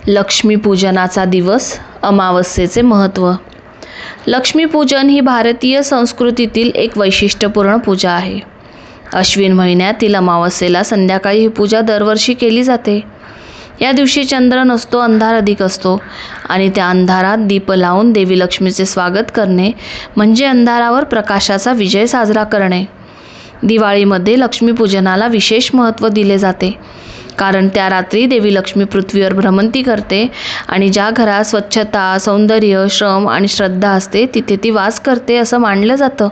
लक्ष्मीपूजनाचा दिवस, अमावस्येचे महत्त्व. लक्ष्मीपूजन ही भारतीय संस्कृतीतील एक वैशिष्ट्यपूर्ण पूजा आहे. अश्विन महिन्यातील अमावस्येला संध्याकाळी ही पूजा दरवर्षी केली जाते. या दिवशी चंद्र नसतो, अंधार अधिक असतो आणि त्या अंधारात दीप लावून देवी लक्ष्मीचे स्वागत करणे म्हणजे अंधारावर प्रकाशाचा विजय साजरा करणे. दिवाळीमध्ये लक्ष्मीपूजनाला विशेष महत्त्व दिले जाते, कारण त्या रात्री देवी लक्ष्मी पृथ्वीवर भ्रमंती करते आणि ज्या घरात स्वच्छता, सौंदर्य, श्रम आणि श्रद्धा असते तिथे ती वास करते असं मानलं जातं.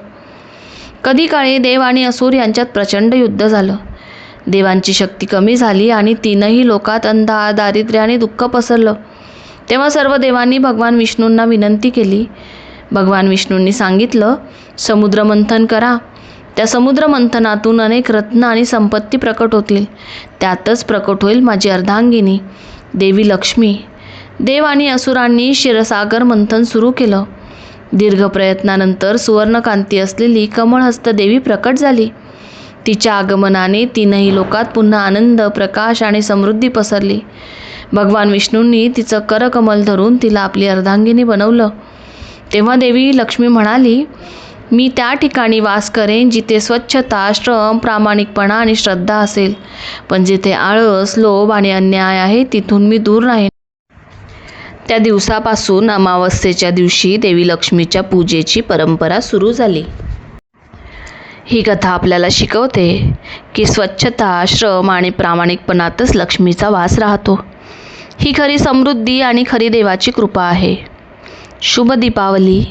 कधी काळी देव आणि असुर यांच्यात प्रचंड युद्ध झालं. देवांची शक्ती कमी झाली आणि तीनही लोकात अंधार, दारिद्र्य आणि दुःख पसरलं. तेव्हा सर्व देवांनी भगवान विष्णूंना विनंती केली. भगवान विष्णूंनी सांगितलं, समुद्र मंथन करा. त्या समुद्र मंथनातून अनेक रत्न आणि संपत्ती प्रकट होतील. त्यातच प्रकट होईल माझी अर्धांगिनी देवी लक्ष्मी. देव आणि असुरांनी क्षीरसागर मंथन सुरू केलं. दीर्घ प्रयत्नानंतर सुवर्णकांती असलेली कमळहस्त देवी प्रकट झाली. तिच्या आगमनाने तीनही लोकात पुन्हा आनंद, प्रकाश आणि समृद्धी पसरली. भगवान विष्णूंनी तिचं करकमल धरून तिला आपली अर्धांगिनी बनवलं. तेव्हा देवी लक्ष्मी म्हणाली, मी त्या ठिकाणी वास करेन जिथे स्वच्छता, श्रम, प्रामाणिकपणा आणि श्रद्धा असेल, पण जिथे आळस, लोभ आणि अन्याय आहे तिथून मी दूर राहीन. त्या दिवसापासून अमावस्येच्या दिवशी देवी लक्ष्मीच्या पूजेची परंपरा सुरू झाली. ही कथा आपल्याला शिकवते की स्वच्छता, श्रम आणि प्रामाणिकपणातच लक्ष्मीचा वास राहतो. ही खरी समृद्धी आणि खरी देवाची कृपा आहे. शुभ दीपावली.